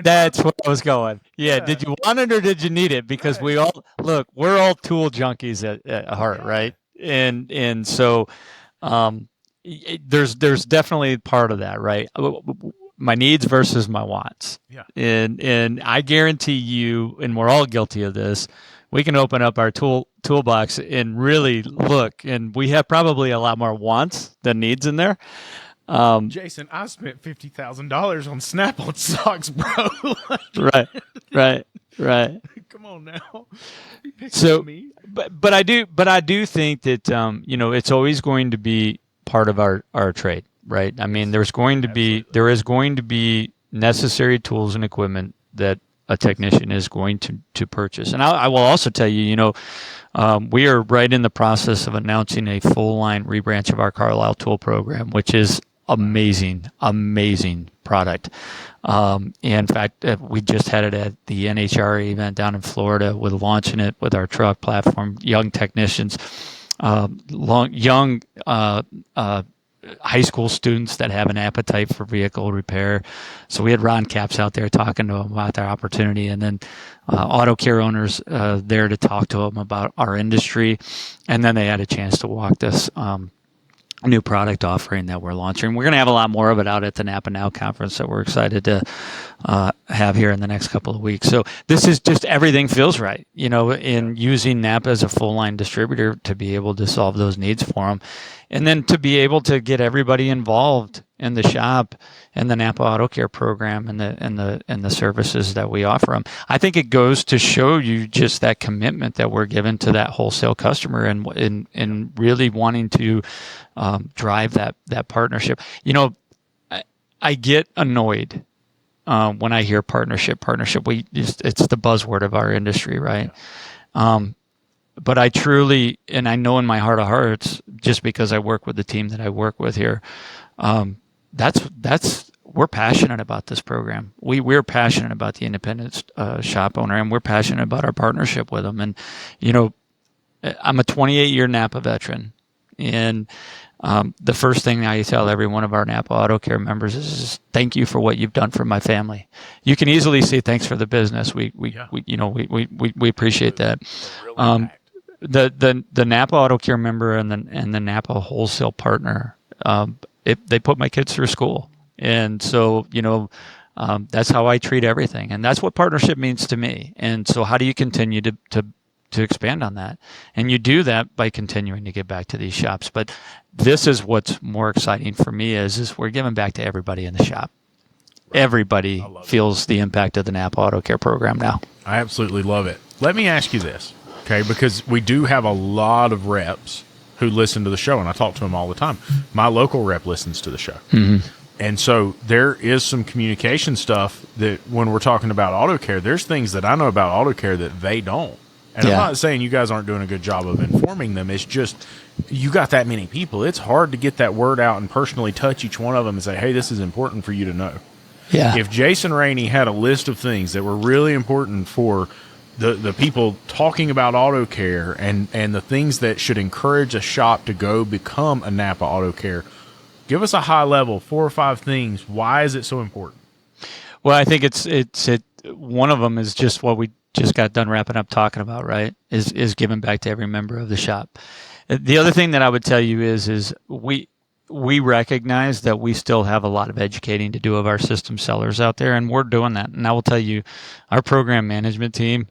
That's where I was going. Yeah. Did you want it or did you need it? Because we're all tool junkies at heart, right? And so there's definitely part of that, right? My needs versus my wants. Yeah. And I guarantee you, and we're all guilty of this, we can open up our toolbox and really look, and we have probably a lot more wants than needs in there. Jason, I spent $50,000 on Snap-on socks, bro. Right. Come on now. So, but I do think that it's always going to be part of our trade, right? I mean, there is going to be necessary tools and equipment that a technician is going to purchase. And I will also tell you, we are right in the process of announcing a full line rebranch of our Carlyle tool program, which is amazing product. In fact, we just had it at the NHRA event down in Florida with launching it with our truck platform, young technicians, young high school students that have an appetite for vehicle repair. So we had Ron Capps out there talking to them about their opportunity, and then AutoCare owners there to talk to them about our industry. And then they had a chance to walk this new product offering that we're launching. We're going to have a lot more of it out at the Napa Now conference that we're excited to have here in the next couple of weeks. So this is just everything feels right, in using Napa as a full line distributor to be able to solve those needs for them. And then to be able to get everybody involved in the shop and the Napa Auto Care program and the services that we offer them. I think it goes to show you just that commitment that we're given to that wholesale customer and really wanting to drive that partnership. I get annoyed when I hear partnership. It's the buzzword of our industry, right? But I truly, and I know in my heart of hearts, just because I work with the team that I work with here, we're passionate about this program. We're passionate about the independent shop owner, and we're passionate about our partnership with them. And, I'm a 28-year Napa veteran, and the first thing I tell every one of our Napa Auto Care members is thank you for what you've done for my family. You can easily say thanks for the business. We appreciate that. The Napa Auto Care member and the Napa wholesale partner, they put my kids through school, and so that's how I treat everything, and that's what partnership means to me. And so, how do you continue to expand on that? And you do that by continuing to give back to these shops. But this is what's more exciting for me is we're giving back to everybody in the shop. Right. Everybody feels the impact of the Napa Auto Care program now. I absolutely love it. Let me ask you this, okay? Because we do have a lot of reps who listen to the show, and I talk to them all the time. My local rep listens to the show. Mm-hmm. And so there is some communication stuff that when we're talking about AutoCare, there's things that I know about AutoCare that they don't. And I'm not saying you guys aren't doing a good job of informing them. It's just you got that many people. It's hard to get that word out and personally touch each one of them and say, hey, this is important for you to know. Yeah. If Jason Rainey had a list of things that were really important for the people talking about AutoCare and the things that should encourage a shop to go become a Napa AutoCare, give us a high level, 4 or 5 things. Why is it so important? Well, I think one of them is just what we just got done wrapping up talking about, right? Is giving back to every member of the shop. The other thing that I would tell you is we recognize that we still have a lot of educating to do of our system sellers out there, and we're doing that. And I will tell you, our program management team,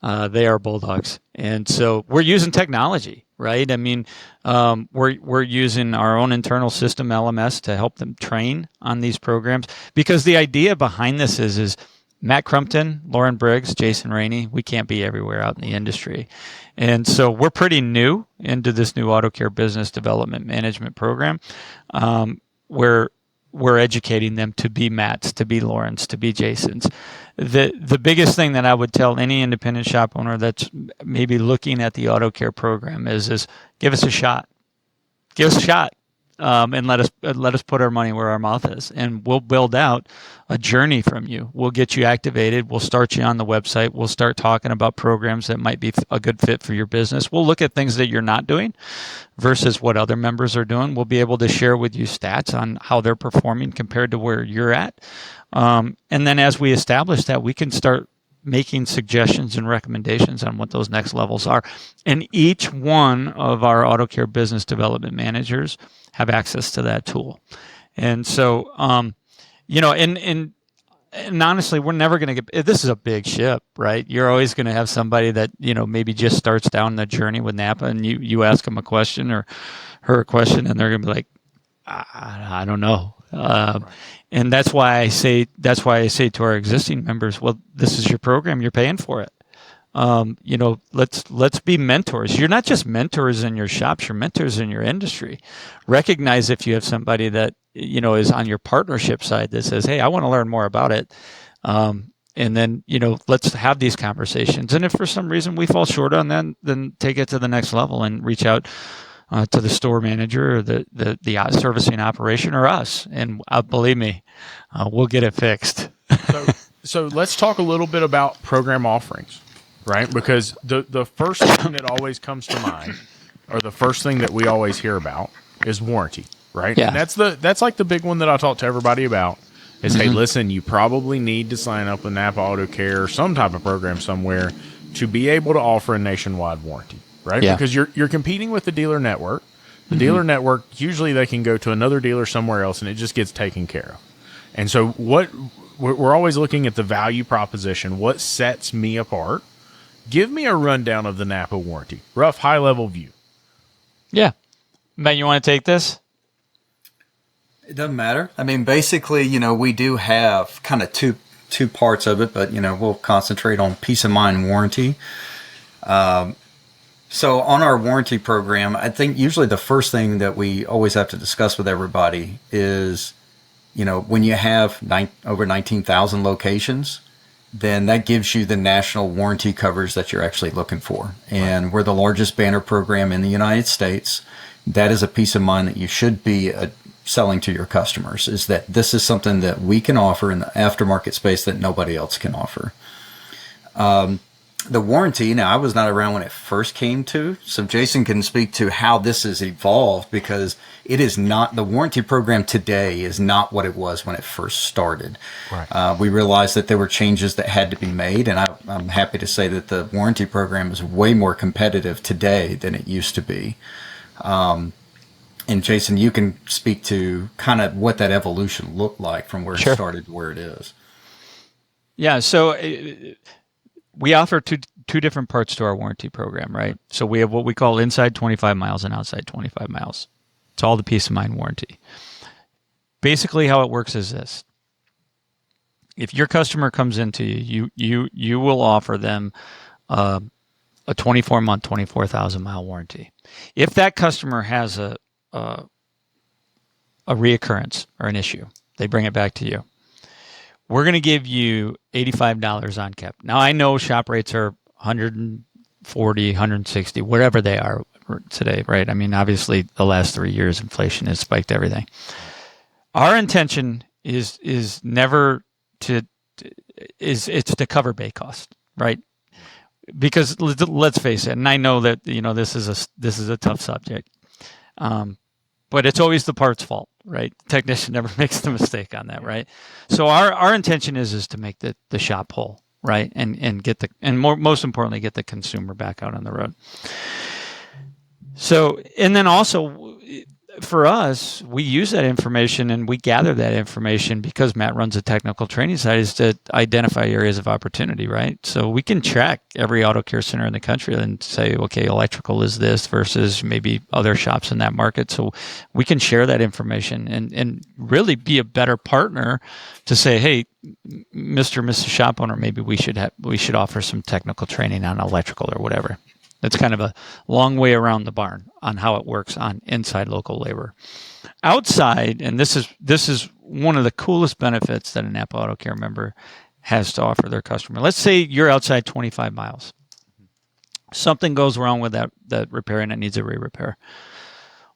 they are bulldogs, and so we're using technology, right? I mean, we're using our own internal system LMS to help them train on these programs, because the idea behind this is Matt Crumpton, Lauren Briggs, Jason Rainey, we can't be everywhere out in the industry. And so we're pretty new into this new AutoCare business development management program, where we're educating them to be Matts, to be Laurens, to be Jasons. The biggest thing that I would tell any independent shop owner that's maybe looking at the AutoCare program is give us a shot. Give us a shot. And let us put our money where our mouth is, and we'll build out a journey from you. We'll get you activated. We'll start you on the website. We'll start talking about programs that might be a good fit for your business. We'll look at things that you're not doing versus what other members are doing. We'll be able to share with you stats on how they're performing compared to where you're at. And then as we establish that, we can start making suggestions and recommendations on what those next levels are. And each one of our AutoCare business development managers have access to that tool. And so, and honestly, we're never going to get, this is a big ship, right? You're always going to have somebody that, maybe just starts down the journey with Napa, and you ask them a question or her a question, and they're going to be like, I don't know. And that's why I say to our existing members, well, this is your program, you're paying for it. Let's be mentors. You're not just mentors in your shops, you're mentors in your industry. Recognize if you have somebody that, is on your partnership side that says, hey, I want to learn more about it. And then, let's have these conversations. And if for some reason we fall short on that, then take it to the next level and reach out to the store manager or the servicing operation or us. And believe me, we'll get it fixed. So let's talk a little bit about program offerings, right? Because the first thing that always comes to mind, or the first thing that we always hear about, is warranty, right? Yeah. And that's like the big one that I talk to everybody about is, hey, listen, you probably need to sign up with Napa Auto Care or some type of program somewhere to be able to offer a nationwide warranty, right? Yeah. Because you're competing with the dealer network. The dealer network, usually they can go to another dealer somewhere else and it just gets taken care of. And so we're always looking at the value proposition. What sets me apart? Give me a rundown of the Napa warranty. Rough, high-level view. Yeah. Matt, you want to take this? It doesn't matter. I mean, basically, we do have kind of two parts of it, but, we'll concentrate on peace of mind warranty. So on our warranty program, I think usually the first thing that we always have to discuss with everybody is, when you have over 19,000 locations, then that gives you the national warranty coverage that you're actually looking for. And we're the largest banner program in the United States. That is a peace of mind that you should be selling to your customers, is that this is something that we can offer in the aftermarket space that nobody else can offer. The warranty, now I was not around when it first came to, so Jason can speak to how this has evolved, because it is not, the warranty program today is not what it was when it first started. Right. We realized that there were changes that had to be made, and I'm happy to say that the warranty program is way more competitive today than it used to be. And Jason, you can speak to kind of what that evolution looked like from where Sure. it started to where it is. Yeah, so we offer two different parts to our warranty program, right? So we have what we call inside 25 miles and outside 25 miles. It's all the peace of mind warranty. Basically, how it works is this. If your customer comes into you will offer them a 24-month, 24,000-mile warranty. If that customer has a reoccurrence or an issue, they bring it back to you. We're going to give you $85 on cap. Now, I know shop rates are 140, 160, whatever they are today, right? I mean, obviously, the last 3 years, inflation has spiked everything. Our intention is never to it's to cover bay cost, right? Because let's face it, and I know that this is a tough subject, but it's always the part's fault, right? Technician never makes the mistake on that, right? So our intention is to make the shop whole, right? And get most importantly, get the consumer back out on the road. So, and then also for us, we use that information and we gather that information because Matt runs a technical training side, is to identify areas of opportunity, right? So we can track every auto care center in the country and say, okay, electrical is this versus maybe other shops in that market. So we can share that information and really be a better partner to say, hey, Mr. and Mrs. Shop Owner, maybe we should offer some technical training on electrical or whatever. That's kind of a long way around the barn on how it works on inside local labor. Outside, and this is one of the coolest benefits that a Napa Auto Care member has to offer their customer. Let's say you're outside 25 miles. Something goes wrong with that repair and it needs a re-repair.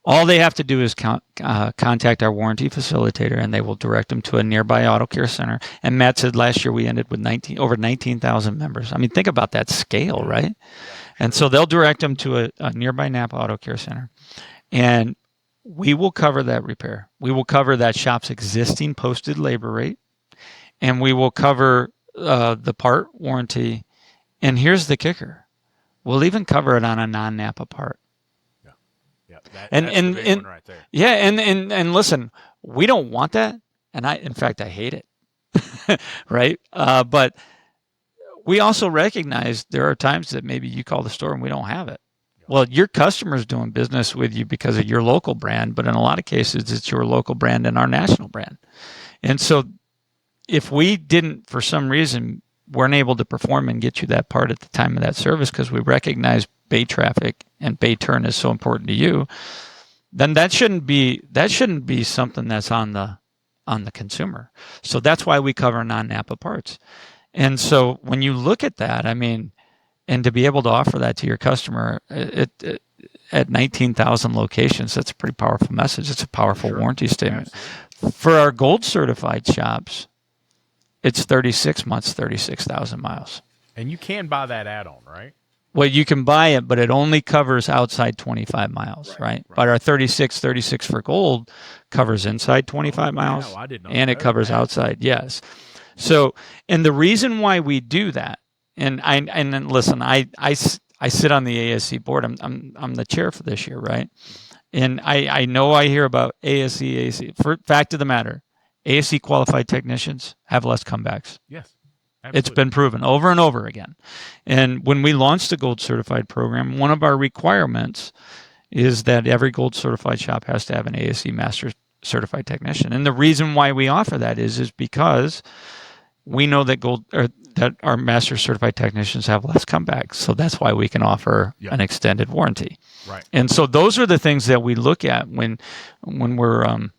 All they have to do is contact our warranty facilitator, and they will direct them to a nearby auto care center. And Matt said last year we ended with over 19,000 members. I mean, think about that scale, right? And so they'll direct them to a nearby Napa Auto Care center, and we will cover that repair. We will cover that shop's existing posted labor rate, and we will cover the part warranty. And here's the kicker: we'll even cover it on a non-Napa part. Yeah, that's and the big one right there. Yeah, and listen, we don't want that, and in fact I hate it, right? But we also recognize there are times that maybe you call the store and we don't have it. Well, your customer's doing business with you because of your local brand, but in a lot of cases, it's your local brand and our national brand. And so if we didn't, for some reason, weren't able to perform and get you that part at the time of that service because we recognize bay traffic and bay turn is so important to you, then that shouldn't be something that's on the consumer. So that's why we cover non-Napa parts. And so when you look at that, I mean, and to be able to offer that to your customer at 19,000 locations, that's a pretty powerful message. It's a powerful warranty statement. Absolutely. For our gold certified shops, it's 36 months, 36,000 miles. And you can buy that add-on, right? Well, you can buy it, but it only covers outside 25 miles, right? But our 36 for gold covers inside 25 miles, wow, I did not and it covers outside, yes. So, and the reason why we do that, and listen, I sit on the ASC board. I'm the chair for this year, right? And I know I hear about ASC. For fact of the matter, ASC qualified technicians have less comebacks. Yes, absolutely. It's been proven over and over again. And when we launched the Gold Certified program, one of our requirements is that every Gold Certified shop has to have an ASC Master Certified Technician. And the reason why we offer that is because we know that that our Master Certified Technicians have less comebacks. So that's why we can offer an extended warranty. Right. And so those are the things that we look at when we're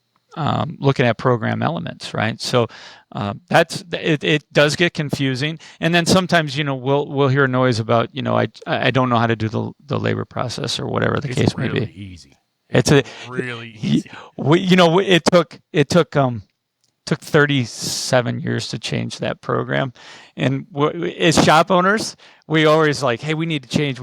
looking at program elements, right? So it does get confusing, and then sometimes we'll hear noise about I don't know how to do the labor process or whatever the case may be. Easy. It's really easy. It took 37 years to change that program, and as shop owners, we always like, hey, we need to change.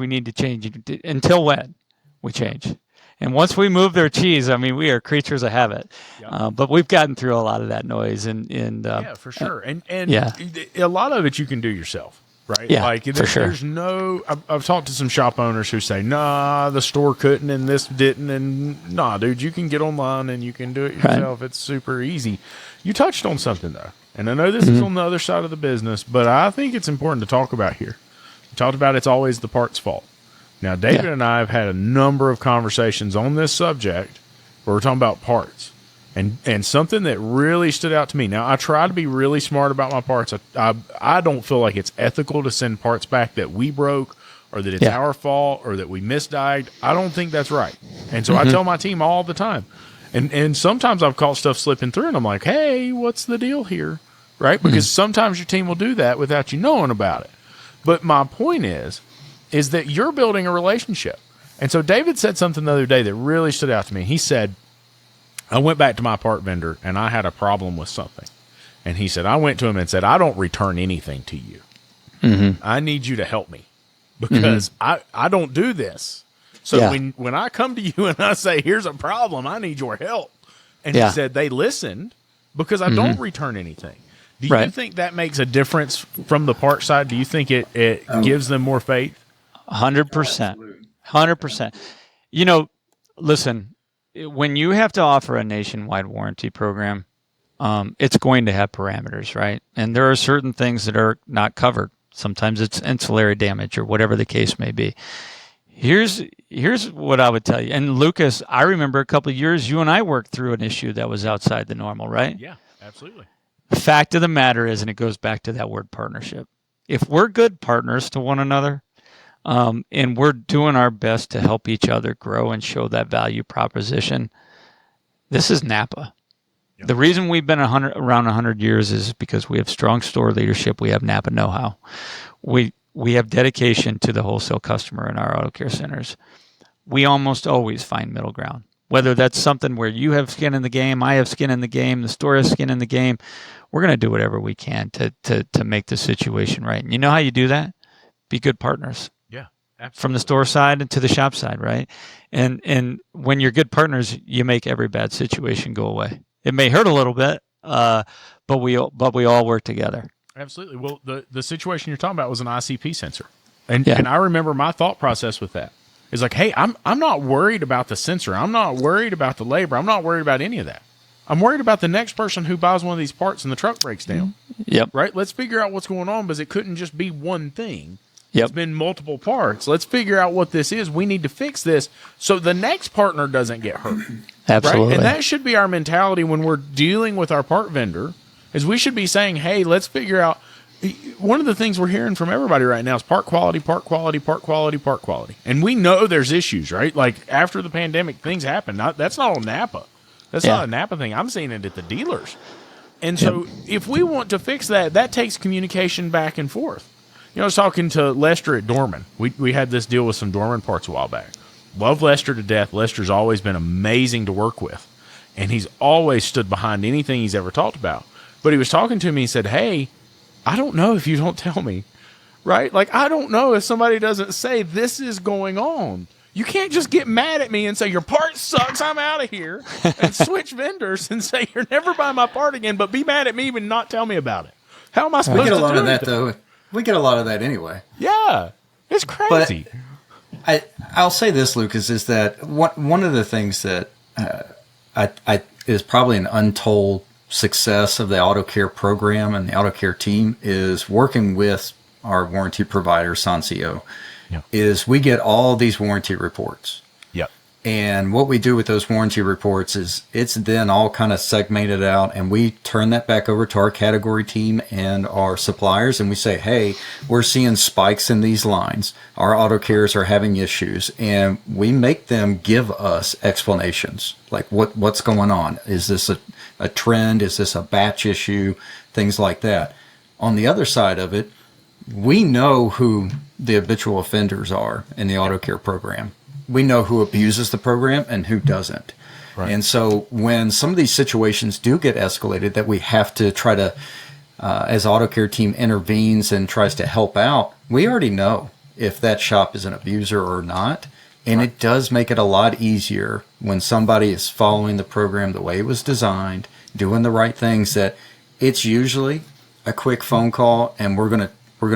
Until when we change. And once we move their cheese, I mean, we are creatures of habit. Yep. But we've gotten through a lot of that noise, and yeah, for sure. And yeah, a lot of it you can do yourself, right? Yeah, like for sure. There's no. I've talked to some shop owners who say, "Nah, the store couldn't, and this didn't," and nah, dude, you can get online and you can do it yourself. Right. It's super easy. You touched on something though, and I know this is on the other side of the business, but I think it's important to talk about here. We talked about it's always the part's fault. Now, David and I have had a number of conversations on this subject where we're talking about parts. And something that really stood out to me. Now, I try to be really smart about my parts. I don't feel like it's ethical to send parts back that we broke or that it's our fault or that we misdiagnosed. I don't think that's right. And so I tell my team all the time. And sometimes I've caught stuff slipping through, and I'm like, hey, what's the deal here? Right? Because sometimes your team will do that without you knowing about it. But my point is that you're building a relationship. And so David said something the other day that really stood out to me. He said, I went back to my part vendor and I had a problem with something. And he said, I went to him and said, I don't return anything to you. I need you to help me because I don't do this. So Yeah. when I come to you and I say, here's a problem, I need your help. And Yeah. he said they listened because I don't return anything. Do you Right. think that makes a difference from the park side? Do you think it gives them more faith? 100%. 100%. You know, listen, when you have to offer a nationwide warranty program, it's going to have parameters, right? And there are certain things that are not covered. Sometimes it's ancillary damage or whatever the case may be. Here's what I would tell you. And Lucas, I remember a couple of years you and I worked through an issue that was outside the normal, right? Yeah, absolutely. The fact of the matter is, and it goes back to that word partnership. If we're good partners to one another, and we're doing our best to help each other grow and show that value proposition, this is Napa. Yep. The reason we've been around 100 years is because we have strong store leadership. We have Napa know-how. We have dedication to the wholesale customer in our auto care centers. We almost always find middle ground. Whether that's something where you have skin in the game, I have skin in the game, the store has skin in the game, we're going to do whatever we can to make the situation right. And you know how you do that? Be good partners. Yeah, absolutely. From the store side and to the shop side, right? And when you're good partners, you make every bad situation go away. It may hurt a little bit, but we all work together. Absolutely. Well, the situation you're talking about was an ICP sensor, and I remember my thought process with that is like, hey, I'm not worried about the sensor. I'm not worried about the labor. I'm not worried about any of that. I'm worried about the next person who buys one of these parts and the truck breaks down. Yep. Right. Let's figure out what's going on because it couldn't just be one thing. Yep. It's been multiple parts. Let's figure out what this is. We need to fix this so the next partner doesn't get hurt. Absolutely. Right? And that should be our mentality when we're dealing with our part vendor is we should be saying, hey, let's figure out. One of the things we're hearing from everybody right now is part quality, part quality, part quality, part quality. And we know there's issues, right? Like after the pandemic, things happen. That's not on Napa. That's not a Napa thing. I'm seeing it at the dealers. And so if we want to fix that, that takes communication back and forth. You know, I was talking to Lester at Dorman. We had this deal with some Dorman parts a while back. Love Lester to death. Lester's always been amazing to work with. And he's always stood behind anything he's ever talked about. But he was talking to me and said, hey, I don't know if you don't tell me, right? Like, I don't know if somebody doesn't say this is going on. You can't just get mad at me and say, your part sucks, I'm out of here, and switch vendors and say, you're never buying my part again, but be mad at me and not tell me about it. How am I supposed to do it? We get a lot of that, though. We get a lot of that anyway. Yeah, it's crazy. But I'll say this, Lucas, is that one of the things that is probably an untold success of the AutoCare program and the AutoCare team is working with our warranty provider, Sancio, is we get all these warranty reports. Yep. And what we do with those warranty reports is it's then all kind of segmented out, and we turn that back over to our category team and our suppliers, and we say, hey, we're seeing spikes in these lines. Our AutoCares are having issues, and we make them give us explanations, like what's going on. Is this a trend? Is this a batch issue? Things like that. On the other side of it, we know who the habitual offenders are in the AutoCare program. We know who abuses the program and who doesn't. Right. And so when some of these situations do get escalated that we have to try to, as AutoCare team intervenes and tries to help out, we already know if that shop is an abuser or not. And it does make it a lot easier when somebody is following the program the way it was designed, doing the right things, that it's usually a quick phone call and we're going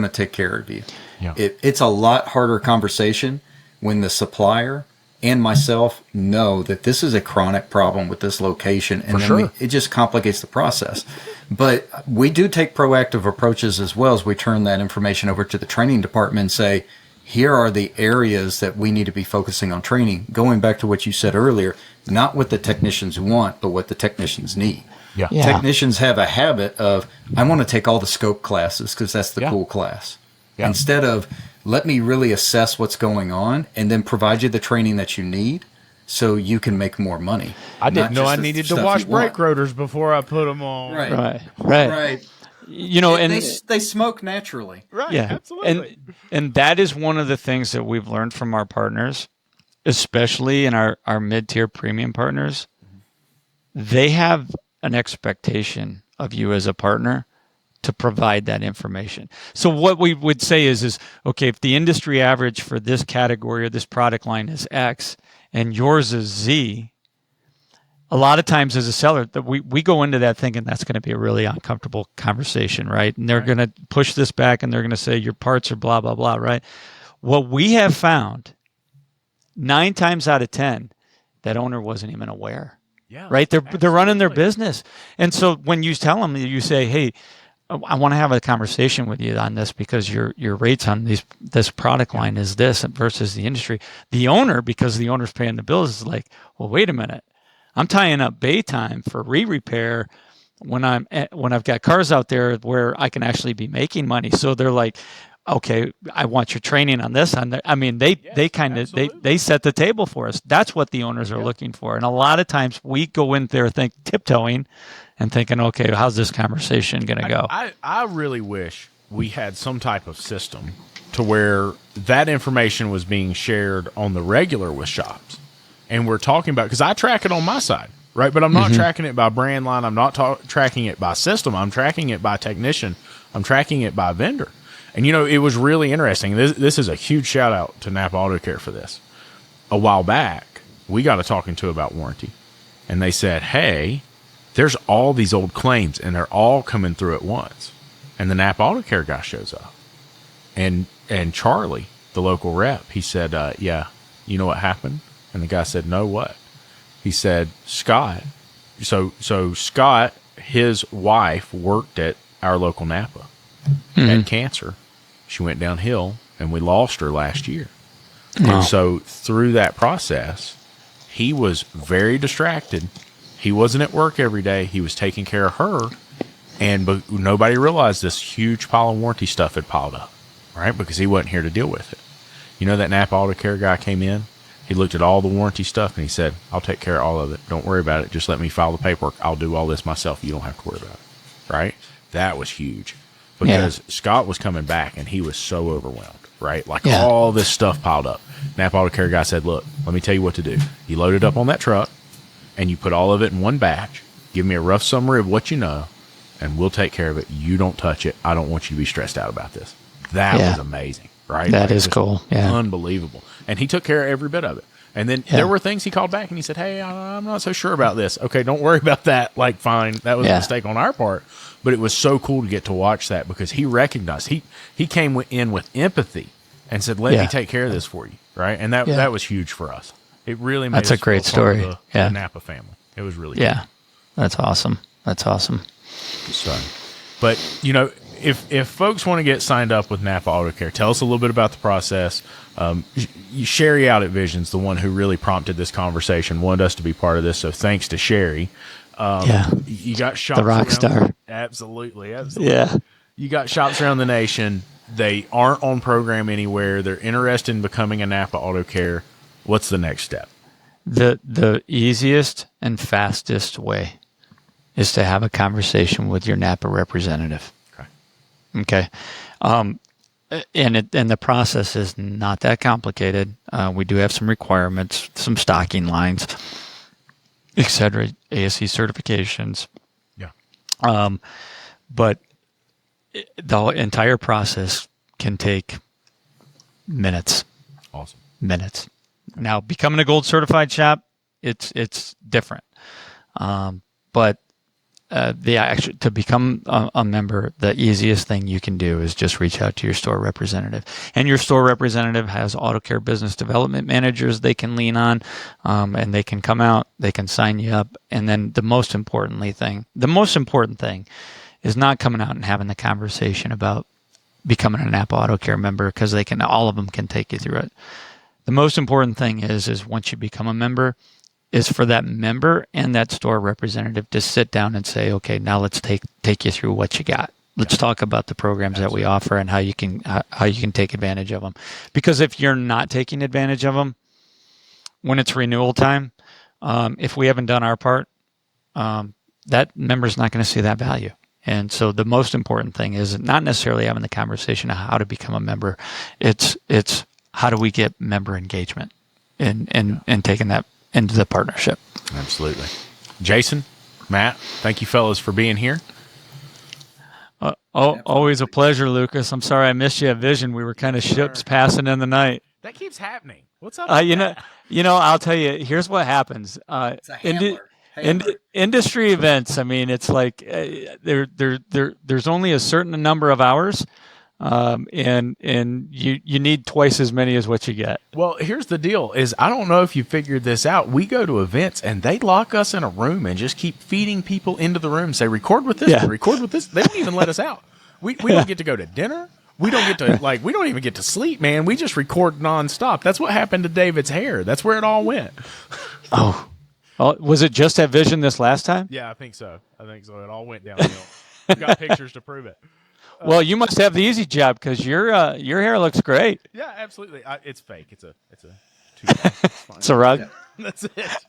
to take care of you. Yeah. It's a lot harder conversation when the supplier and myself know that this is a chronic problem with this location, and then it just complicates the process. But we do take proactive approaches as well as we turn that information over to the training department and say, here are the areas that we need to be focusing on training. Going back to what you said earlier, not what the technicians want, but what the technicians need. Yeah. Technicians have a habit of, I want to take all the scope classes because that's the cool class. Yeah. Instead of, let me really assess what's going on and then provide you the training that you need so you can make more money. I didn't know I needed to wash brake rotors before I put them on. Right. You know, and they smoke naturally. Right. Yeah, absolutely. And that is one of the things that we've learned from our partners, especially in our mid-tier premium partners. They have an expectation of you as a partner to provide that information. So what we would say is okay, if the industry average for this category or this product line is X and yours is Z, a lot of times as a seller, that we go into that thinking that's going to be a really uncomfortable conversation, right? And they're going to push this back and they're going to say your parts are blah, blah, blah, right? What we have found 9 times out of 10, that owner wasn't even aware, right? They're running their business. And so when you tell them, you say, hey, I want to have a conversation with you on this because your rates on this product line is this versus the industry. The owner, because the owner's paying the bills, is like, well, wait a minute. I'm tying up bay time for re-repair when I've got cars out there where I can actually be making money. So they're like, okay, I want your training on this. I mean, they set the table for us. That's what the owners are looking for. And a lot of times we go in there tiptoeing and thinking, okay, how's this conversation going to go? I really wish we had some type of system to where that information was being shared on the regular with shops. And we're talking about, because I track it on my side, right? But I'm not tracking it by brand line. I'm not tracking it by system. I'm tracking it by technician. I'm tracking it by vendor. And, it was really interesting. This is a huge shout out to Napa Auto Care for this. A while back, we got a talking to about warranty. And they said, hey, there's all these old claims and they're all coming through at once. And the Napa Auto Care guy shows up. And Charlie, the local rep, he said, yeah, you know what happened? And the guy said, no, what? He said, Scott. So Scott, his wife worked at our local Napa, had cancer. She went downhill and we lost her last year. Wow. And so through that process, he was very distracted. He wasn't at work every day. He was taking care of her. But nobody realized this huge pile of warranty stuff had piled up, right? Because he wasn't here to deal with it. That Napa Auto Care guy came in. He looked at all the warranty stuff and he said, I'll take care of all of it. Don't worry about it. Just let me file the paperwork. I'll do all this myself. You don't have to worry about it. Right? That was huge because Scott was coming back and he was so overwhelmed, right? All this stuff piled up. Napa Auto Care guy said, look, let me tell you what to do. You load it up on that truck and you put all of it in one batch. Give me a rough summary of what you know and we'll take care of it. You don't touch it. I don't want you to be stressed out about this. That was amazing. Right? That is cool. Yeah. Unbelievable. And he took care of every bit of it. And then there were things he called back and he said, hey, I'm not so sure about this. Okay, don't worry about that. Fine. That was a mistake on our part. But it was so cool to get to watch that because he recognized, he came in with empathy and said, let me take care of this for you. Right? And that was huge for us. It really made That's us a great feel story. part of the Napa family. It was really cool. That's awesome. That's awesome. So, but, if folks want to get signed up with Napa Auto Care, tell us a little bit about the process. Sherry out at Vision's the one who really prompted this conversation, wanted us to be part of this. So thanks to Sherry. You got shops the rock star. Absolutely. Yeah. You got shops around the nation. They aren't on program anywhere. They're interested in becoming a Napa Auto Care. What's the next step? The easiest and fastest way is to have a conversation with your Napa representative. Okay. And the process is not that complicated. We do have some requirements, some stocking lines, et cetera, ASE certifications. Yeah. But the entire process can take minutes. Awesome. Minutes. Now, becoming a gold certified shop, it's different. But to become a member, the easiest thing you can do is just reach out to your store representative. And your store representative has AutoCare business development managers they can lean on, and they can come out, they can sign you up. And then the most important thing is not coming out and having the conversation about becoming a Napa AutoCare member, because all of them can take you through it. The most important thing is once you become a member, is for that member and that store representative to sit down and say, okay, now let's take you through what you got. Let's talk about the programs that we offer and how you can take advantage of them. Because if you're not taking advantage of them, when it's renewal time, if we haven't done our part, that member's not going to see that value. And so the most important thing is not necessarily having the conversation of how to become a member. It's how do we get member engagement and taking that into the partnership. Absolutely. Jason, Matt, thank you fellas for being here. Oh, always a pleasure, Lucas. I'm sorry I missed you at Vision. We were kind of ships passing in the night. That keeps happening. What's up? You know, I'll tell you. Here's what happens. It's a handler. Industry events. I mean, it's like there's only a certain number of hours, and you need twice as many as what you get. Well, here's the deal: is I don't know if you figured this out. We go to events and they lock us in a room and just keep feeding people into the room. Say, record with this, record with this. They don't even let us out. We don't get to go to dinner. We don't get to we don't even get to sleep, man. We just record nonstop. That's what happened to David's hair. That's where it all went. Oh, was it just at Vision this last time? Yeah, I think so. It all went downhill. We've got pictures to prove it. Well, you must have the easy job because your hair looks great. Yeah, absolutely. It's fake. It's a it's a rug. That's it.